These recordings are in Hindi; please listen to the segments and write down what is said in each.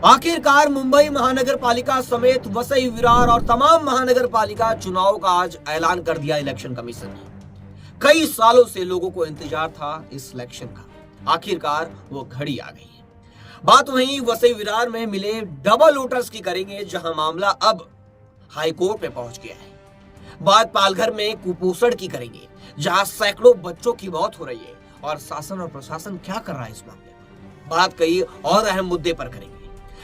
आखिरकार मुंबई महानगर पालिका समेत वसई, विरार और तमाम महानगर पालिका चुनाव का आज ऐलान कर दिया इलेक्शन कमीशन ने। कई सालों से लोगों को इंतजार था इस इलेक्शन का, आखिरकार वो घड़ी आ गई है। बात वहीं वसई विरार में मिले डबल वोटर्स की करेंगे, जहां मामला अब हाईकोर्ट में पहुंच गया है। बात पालघर में कुपोषण की करेंगे, जहां सैकड़ों बच्चों की मौत हो रही है और शासन और प्रशासन क्या कर रहा है इस मामले में। बात कई और अहम मुद्दे पर करेंगे।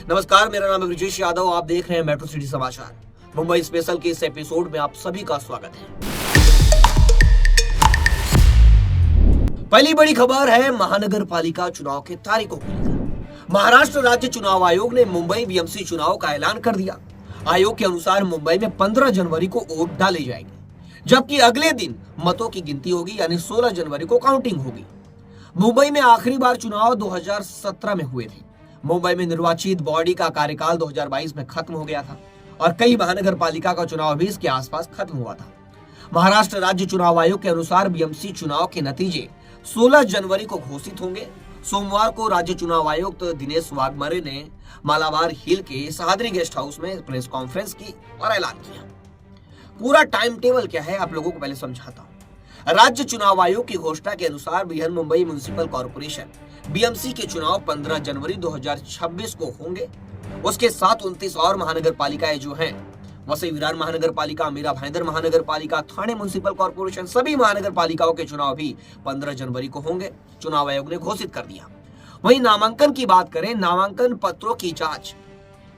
नमस्कार, मेरा नाम है ब्रिजेश यादव, आप देख रहे हैं मेट्रो सिटी समाचार। मुंबई स्पेशल के इस एपिसोड में आप सभी का स्वागत है। पहली बड़ी खबर है महानगर पालिका चुनाव के तारीखों को लेकर। महाराष्ट्र राज्य चुनाव आयोग ने मुंबई बीएमसी चुनाव का ऐलान कर दिया। आयोग के अनुसार मुंबई में 15 जनवरी को वोट डाले जाएंगे, जबकि अगले दिन मतों की गिनती होगी, यानी 16 जनवरी को काउंटिंग होगी। मुंबई में आखिरी बार चुनाव 2017 में हुए थे। मुंबई में निर्वाचित बॉडी का कार्यकाल 2022 में खत्म हो गया था और कई महानगर पालिका का चुनाव भी इसके आसपास खत्म हुआ था। महाराष्ट्र राज्य चुनाव आयोग के अनुसार बीएमसी चुनाव के नतीजे 16 जनवरी को घोषित होंगे। सोमवार को राज्य चुनाव आयुक्त दिनेश वाघमारे ने मालाबार हिल के सहाद्री गेस्ट हाउस में प्रेस कॉन्फ्रेंस की और ऐलान किया। पूरा टाइम टेबल क्या है आप लोगों को पहले समझाता हूं। राज्य चुनाव आयोग की घोषणा के अनुसार Brihan Mumbai municipal corporation BMC के चुनाव 15 जनवरी 2026 को होंगे। उसके साथ 29 और महानगर पालिकाएं जो हैं, वसई विरार महानगर पालिका, मीरा भाईंदर महानगर पालिका, ठाणे म्युनिसिपल कॉर्पोरेशन, सभी महानगर पालिकाओं के चुनाव भी 15 जनवरी को होंगे, चुनाव आयोग ने घोषित कर दिया। वहीं नामांकन की बात करें, नामांकन पत्रों की जांच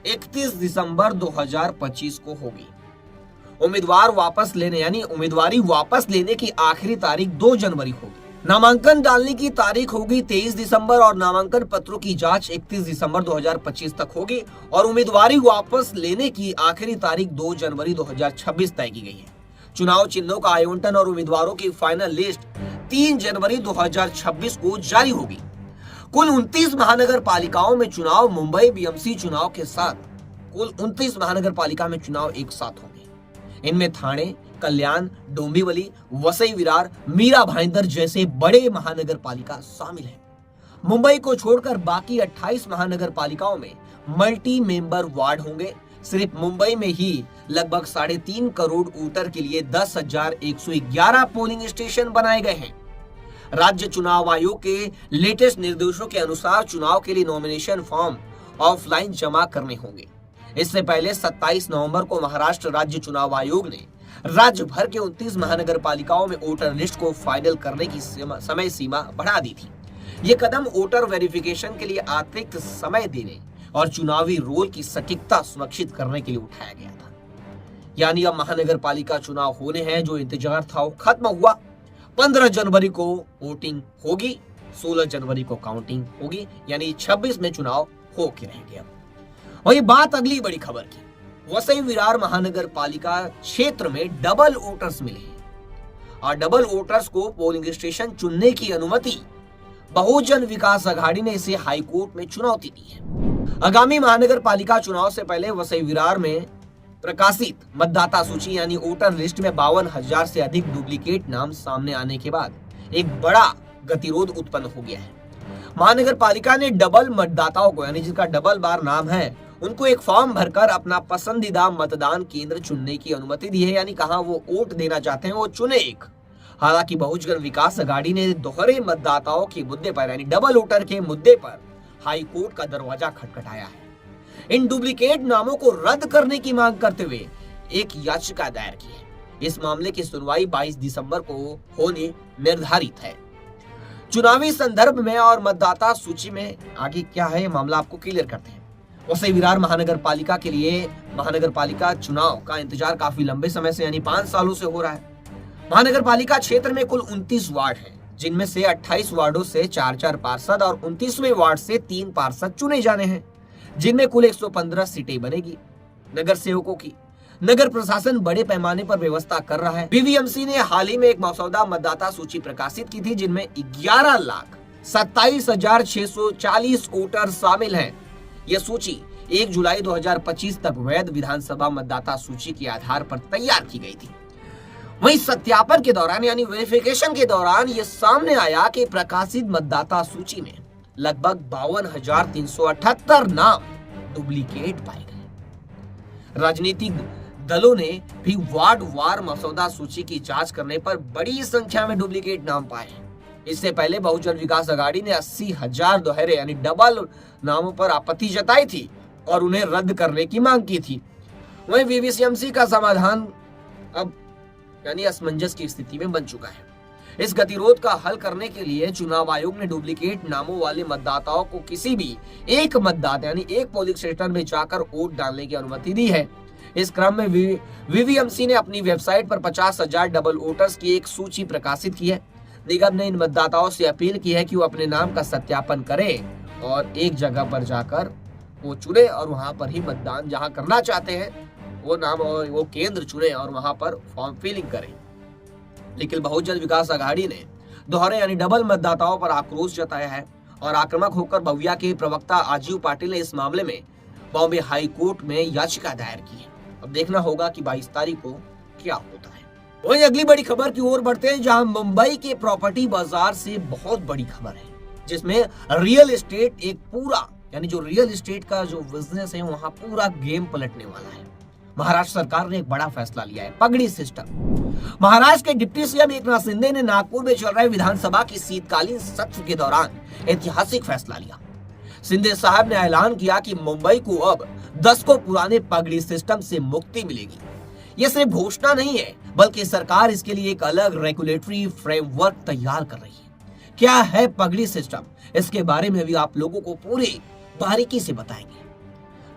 31 दिसंबर 2025 को होगी। उम्मीदवार वापस लेने यानी उम्मीदवारी वापस लेने की आखिरी तारीख 2 जनवरी होगी। नामांकन डालने की तारीख होगी 23 दिसंबर और नामांकन पत्रों की जांच 31 दिसंबर 2025 तक होगी और उम्मीदवारी वापस लेने की आखिरी तारीख 2 जनवरी 2026 तय की गई है। चुनाव चिन्हों का आवंटन और उम्मीदवारों की फाइनल लिस्ट 3 जनवरी 2026 को जारी होगी। कुल 29 महानगर पालिकाओं में चुनाव मुंबई बीएमसी चुनाव के साथ कुल 29 महानगर पालिका में चुनाव एक साथ होंगे। इनमें ठाणे, कल्याण, डोंबिवली, वसई विरार, मीरा भाईंदर जैसे बड़े महानगर पालिका शामिल हैं। मुंबई को छोड़कर बाकी 28 महानगर पालिकाओं में मल्टी मेंबर वार्ड होंगे। सिर्फ मुंबई में ही लगभग 3.5 करोड़ वोटर के लिए 10,111 पोलिंग स्टेशन बनाए गए हैं। राज्य चुनाव आयोग के लेटेस्ट निर्देशों के अनुसार चुनाव के लिए नॉमिनेशन फॉर्म ऑफलाइन जमा करने होंगे। इससे पहले 27 नवंबर को महाराष्ट्र राज्य चुनाव आयोग ने राज्य भर के 29 महानगर पालिकाओं में वोटर लिस्ट को फाइनल करने की समय सीमा बढ़ा दी थी। ये कदम वोटर वेरिफिकेशन के लिए अतिरिक्त समय देने और चुनावी रोल की सटीकता सुनिश्चित करने के लिए उठाया गया था। यानी अब महानगर पालिका चुनाव होने हैं, जो इंतजार था वो खत्म हुआ। 15 जनवरी को वोटिंग होगी, 16 जनवरी को काउंटिंग होगी, यानी 26 में चुनाव होके रहेंगे। वही बात अगली बड़ी खबर की, वसई विरार महानगर पालिका क्षेत्र में डबल वोटर्स मिले हैं और डबल वोटर्स को पोलिंग स्टेशन चुनने की अनुमति बहुजन विकास अघाड़ी ने इसे हाईकोर्ट में चुनौती दी है। आगामी महानगर पालिका चुनाव से पहले वसई विरार में प्रकाशित मतदाता सूची यानी वोटर लिस्ट में 52,000 से अधिक डुप्लीकेट नाम सामने आने के बाद एक बड़ा गतिरोध उत्पन्न हो गया है। महानगर पालिका ने डबल मतदाताओं को, यानी जिसका डबल बार नाम है, उनको एक फॉर्म भरकर अपना पसंदीदा मतदान केंद्र चुनने की अनुमति दी है, यानी कहां वो वोट देना चाहते हैं वो चुने एक। हालांकि बहुजन विकास अघाड़ी ने दोहरे मतदाताओं के मुद्दे पर यानी डबल वोटर के मुद्दे पर हाईकोर्ट का दरवाजा खटखटाया है। इन डुप्लीकेट नामों को रद्द करने की मांग करते हुए एक याचिका दायर की है। इस मामले की सुनवाई 22 दिसंबर को होने निर्धारित है। चुनावी संदर्भ में और मतदाता सूची में आगे क्या है, मामला आपको क्लियर करते हैं। वसई विरार महानगर पालिका के लिए महानगर पालिका चुनाव का इंतजार काफी लंबे समय से यानी 5 सालों से हो रहा है। महानगर पालिका क्षेत्र में कुल 29 वार्ड हैं, जिनमें से 28 वार्डों से 4-4 पार्षद और 29वें वार्ड से 3 पार्षद चुने जाने हैं, जिनमें कुल 115 सीटें बनेगी नगर सेवकों की। नगर प्रशासन बड़े पैमाने पर व्यवस्था कर रहा है। बीबीएमसी ने हाल ही में एक मसौदा मतदाता सूची प्रकाशित की थी, जिनमें 11,27,640 वोटर शामिल हैं। यह सूची 1 जुलाई 2025 तक वैध विधानसभा मतदाता सूची के आधार पर तैयार की गई थी। वहीं सत्यापन के दौरान यानी वेरिफिकेशन के दौरान यह सामने आया कि प्रकाशित मतदाता सूची में लगभग 52,378 नाम डुप्लीकेट पाए गए। राजनीतिक दलों ने भी वार्ड वार मसौदा सूची की जांच करने पर बड़ी संख्या में डुप्लीकेट नाम पाए। इससे पहले बहुजन विकास आघाड़ी ने 80,000 दोहरे यानी डबल नामों पर आपत्ति जताई थी और उन्हें रद्द करने की मांग की थी। वहीं वीवीसीएमसी का समाधान अब यानी असमंजस की स्थिति में बन चुका है। इस गतिरोध का हल करने के लिए चुनाव आयोग ने डुप्लीकेट नामों वाले मतदाताओं को किसी भी एक मतदाता यानी एक पोलिंग स्टेशन में जाकर वोट डालने की अनुमति दी है। इस क्रम में वीवीएमसी ने अपनी वेबसाइट पर 50,000 डबल वोटर्स की एक सूची प्रकाशित की है। निगम ने इन मतदाताओं से अपील की है कि वो अपने नाम का सत्यापन करें और एक जगह पर जाकर वो चुने और वहां पर ही मतदान जहां करना चाहते हैं वो नाम और वो केंद्र चुने और वहां पर फॉर्म फिलिंग करें। लेकिन बहुजन विकास आघाड़ी ने दोहरे यानी डबल मतदाताओं पर आक्रोश जताया है और आक्रामक होकर भव्या के प्रवक्ता आजीव पाटिल ने इस मामले में बॉम्बे हाई कोर्ट में याचिका दायर की है। अब देखना होगा कि 22 तारीख को क्या होता है। वहीं अगली बड़ी खबर की ओर बढ़ते हैं, जहां मुंबई के प्रॉपर्टी बाजार से बहुत बड़ी खबर है, जिसमें रियल एस्टेट एक पूरा यानी जो रियल एस्टेट का जो बिजनेस है वहां पूरा गेम पलटने वाला है। महाराष्ट्र सरकार ने एक बड़ा फैसला लिया है, पगड़ी सिस्टम। महाराष्ट्र के डिप्टी सीएम एकनाथ शिंदे ने नागपुर में चल रहे विधानसभा की शीतकालीन सत्र के दौरान ऐतिहासिक फैसला लिया। शिंदे साहब ने ऐलान किया कि मुंबई को अब दशकों पुराने पगड़ी सिस्टम से मुक्ति मिलेगी। ये सिर्फ घोषणा नहीं है, बल्कि सरकार इसके लिए एक अलग रेगुलेटरी फ्रेमवर्क तैयार कर रही है। क्या है पगड़ी सिस्टम, इसके बारे में भी आप लोगों को पूरी बारीकी से बताएंगे।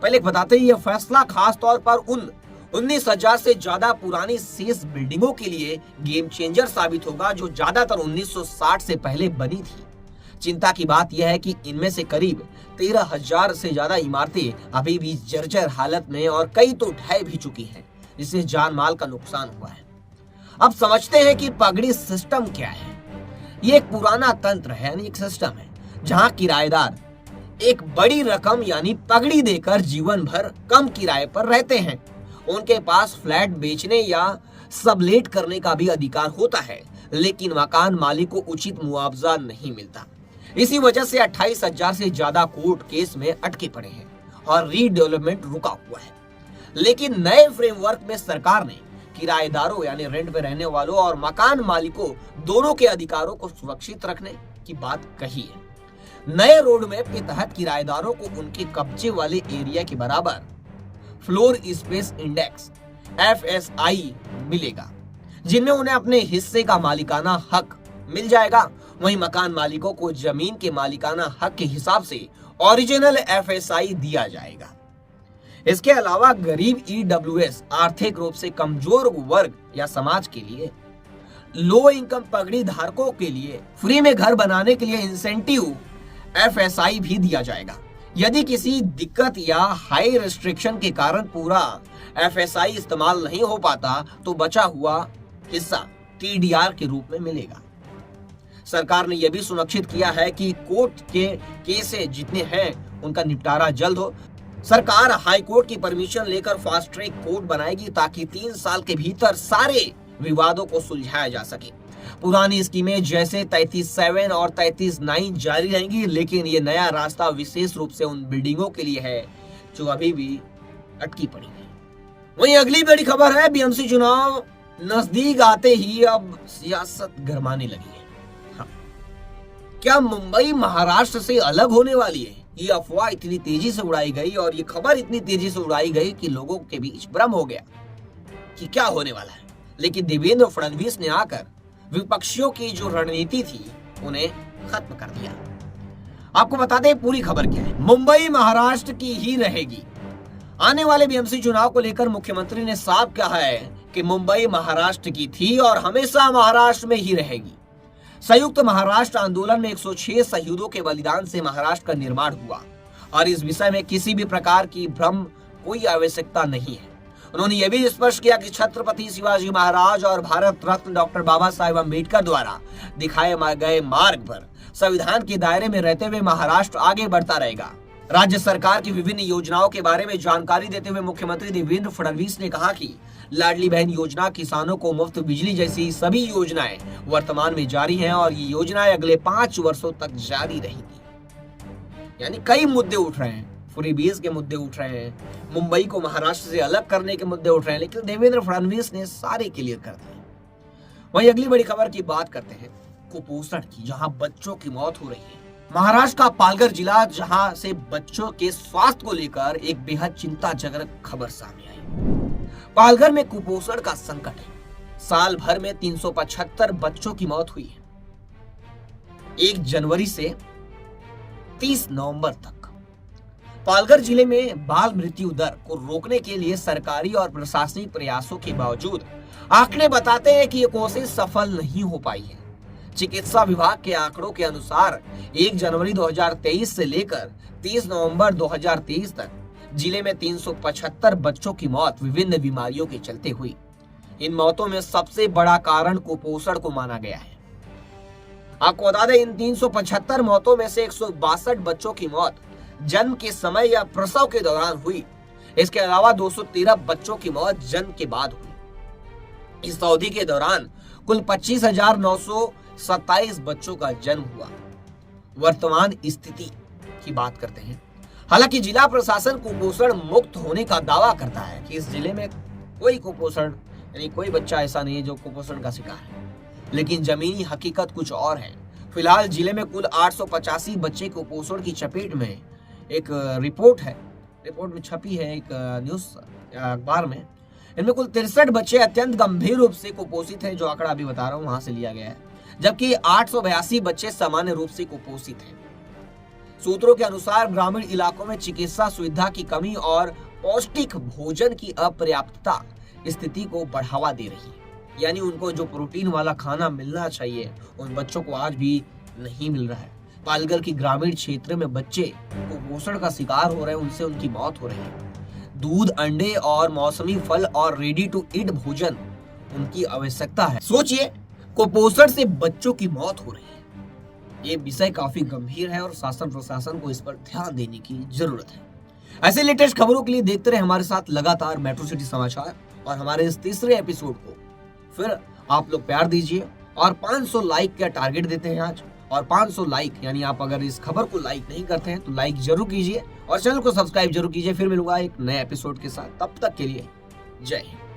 पहले बताते हैं, यह फैसला खास तौर पर उन 19,000 से ज्यादा पुरानी शेष बिल्डिंगों के लिए गेम चेंजर साबित होगा जो ज्यादातर 1960 से पहले बनी थी। चिंता की बात यह है कि इनमें से करीब 13,000 से ज्यादा इमारतें अभी भी जर्जर हालत में और कई तो ढह भी चुकी हैं, जिससे जान माल का नुकसान हुआ है। अब समझते हैं कि पगड़ी सिस्टम क्या है। ये एक पुराना तंत्र है, यानी एक सिस्टम है जहां किराएदार एक बड़ी रकम यानी पगड़ी देकर जीवन भर कम किराए पर रहते हैं। उनके पास फ्लैट बेचने या सबलेट करने का भी अधिकार होता है, लेकिन मकान मालिक को उचित मुआवजा नहीं मिलता। इसी वजह से 28,000 से ज्यादा कोर्ट केस में अटके पड़े हैं और रीडेवलपमेंट रुका हुआ है। लेकिन नए फ्रेमवर्क में सरकार ने किराएदारों यानी रेंट पे रहने वालों और मकान मालिकों दोनों के अधिकारों को सुरक्षित रखने की बात कही है। नए रोडमैप के तहत किराएदारों को उनके कब्जे वाले एरिया के बराबर फ्लोर स्पेस इंडेक्स FSI मिलेगा, जिनमें उन्हें अपने हिस्से का मालिकाना हक मिल जाएगा। वहीं मकान मालिकों को जमीन के मालिकाना हक के हिसाब से ओरिजिनल FSI दिया जाएगा। इसके अलावा गरीब EWS आर्थिक रूप से कमजोर वर्ग या समाज के लिए, लो इनकम पगड़ी धारकों के लिए फ्री में घर बनाने के लिए इंसेंटिव FSI भी दिया जाएगा। यदि किसी दिक्कत या हाई रिस्ट्रिक्शन के कारण पूरा FSI इस्तेमाल नहीं हो पाता तो बचा हुआ हिस्सा TDR के रूप में मिलेगा। सरकार ने यह भी सुनिश्चित किया है कि कोर्ट के केसेस जितने हैं उनका निपटारा जल्द हो। सरकार हाई कोर्ट की परमिशन लेकर फास्ट ट्रैक कोर्ट बनाएगी ताकि 3 साल के भीतर सारे विवादों को सुलझाया जा सके। पुरानी स्कीमें जैसे 33/7 और 33/9 जारी रहेंगी, लेकिन ये नया रास्ता विशेष रूप से उन बिल्डिंगों के लिए है जो अभी भी अटकी पड़ी है। वहीं अगली बड़ी खबर है, बीएमसी चुनाव नजदीक आते ही अब सियासत गरमाने लगी है। हाँ। क्या मुंबई महाराष्ट्र से अलग होने वाली है? ये अफवाह इतनी तेजी से उड़ाई गई और ये खबर इतनी तेजी से उड़ाई गई कि लोगों के बीच भ्रम हो गया कि क्या होने वाला है। लेकिन देवेंद्र फडणवीस ने आकर विपक्षियों की जो रणनीति थी उन्हें खत्म कर दिया। आपको बता दें पूरी खबर क्या है। मुंबई महाराष्ट्र की ही रहेगी। आने वाले बीएमसी चुनाव को लेकर मुख्यमंत्री ने साफ कहा है कि मुंबई महाराष्ट्र की थी और हमेशा महाराष्ट्र में ही रहेगी। संयुक्त महाराष्ट्र आंदोलन में 106 शहीदों के बलिदान से महाराष्ट्र का निर्माण हुआ और इस विषय में किसी भी प्रकार की भ्रम कोई आवश्यकता नहीं है। उन्होंने यह भी स्पष्ट किया कि छत्रपति शिवाजी महाराज और भारत रत्न डॉक्टर बाबा साहेब अम्बेडकर द्वारा दिखाए गए मार्ग पर संविधान के दायरे में रहते हुए महाराष्ट्र आगे बढ़ता रहेगा। राज्य सरकार की विभिन्न योजनाओं के बारे में जानकारी देते हुए मुख्यमंत्री देवेंद्र फडणवीस ने कहा कि लाडली बहन योजना, किसानों को मुफ्त बिजली जैसी सभी योजनाएं वर्तमान में जारी हैं और ये योजनाएं अगले 5 वर्षों तक जारी रहेंगी। यानी कई मुद्दे उठ रहे हैं फ्रीबीज के मुद्दे उठ रहे हैं, मुंबई को महाराष्ट्र से अलग करने के मुद्दे उठ रहे हैं, लेकिन देवेंद्र फडणवीस ने सारे क्लियर कर दिए। वहीं अगली बड़ी खबर की बात करते हैं कुपोषण की, जहां बच्चों की मौत हो रही है। महाराष्ट्र का पालघर जिला, जहां से बच्चों के स्वास्थ्य को लेकर एक बेहद चिंताजनक खबर सामने आई। पालघर में कुपोषण का संकट है। साल भर में 375 बच्चों की मौत हुई है, 1 जनवरी से 30 नवंबर तक। पालघर जिले में बाल मृत्यु दर को रोकने के लिए सरकारी और प्रशासनिक प्रयासों के बावजूद आंकड़े बताते हैं कि ये कोशिश सफल नहीं हो पाई है। चिकित्सा विभाग के आंकड़ों के अनुसार 1 जनवरी 2023 से लेकर 30 नवंबर 2023 तक जिले में 375 बच्चों की मौत विभिन्न बीमारियों के चलते हुई। इन मौतों में सबसे बड़ा कारण कुपोषण को माना गया है। आपको बता दें, इन 375 मौतों में से 162 बच्चों की मौत जन्म के समय या प्रसव के दौरान हुई। इसके अलावा 213 बच्चों की मौत जन्म के बाद हुई। इस अवधि के दौरान कुल 25,927 बच्चों का जन्म हुआ। वर्तमान स्थिति की बात करते हैं। हालांकि जिला प्रशासन कुपोषण मुक्त होने का दावा करता है कि इस जिले में कोई कुपोषण यानी कोई बच्चा ऐसा नहीं है जो कुपोषण का शिकार है, लेकिन जमीनी हकीकत कुछ और है। फिलहाल जिले में कुल 885 बच्चे कुपोषण की चपेट में। एक रिपोर्ट में छपी है एक न्यूज अखबार में। इनमें कुल 63 बच्चे अत्यंत गंभीर रूप से कुपोषित हैं, जो आंकड़ा अभी बता रहा हूं वहां से लिया गया है, जबकि 882 बच्चे सामान्य रूप से कुपोषित हैं। सूत्रों के अनुसार ग्रामीण इलाकों में चिकित्सा सुविधा की कमी और पौष्टिक भोजन की अपर्याप्तता स्थिति को बढ़ावा दे रही है। यानी उनको जो प्रोटीन वाला खाना मिलना चाहिए उन बच्चों को आज भी नहीं मिल रहा है। पालघर की ग्रामीण क्षेत्र में बच्चे कुपोषण का शिकार हो रहे हैं, उनसे उनकी मौत हो रही है। दूध, अंडे और मौसमी फल और रेडी टू ईट भोजन उनकी आवश्यकता है। सोचिए, कुपोषण से बच्चों की मौत हो रही है। ये विषय काफी गंभीर है और शासन प्रशासन को इस पर ध्यान देने की जरूरत है। ऐसे लेटेस्ट खबरों के लिए देखते रहे हमारे साथ लगातार मेट्रो सिटी समाचार और हमारे इस तीसरे एपिसोड को फिर आप लोग प्यार दीजिए और 500 लाइक का टारगेट देते हैं आज। और 500 लाइक यानी आप अगर इस खबर को लाइक नहीं करते हैं तो लाइक जरूर कीजिए और चैनल को सब्सक्राइब जरूर कीजिए। फिर मिलूंगा एक नए एपिसोड के साथ, तब तक के लिए जय हिंद।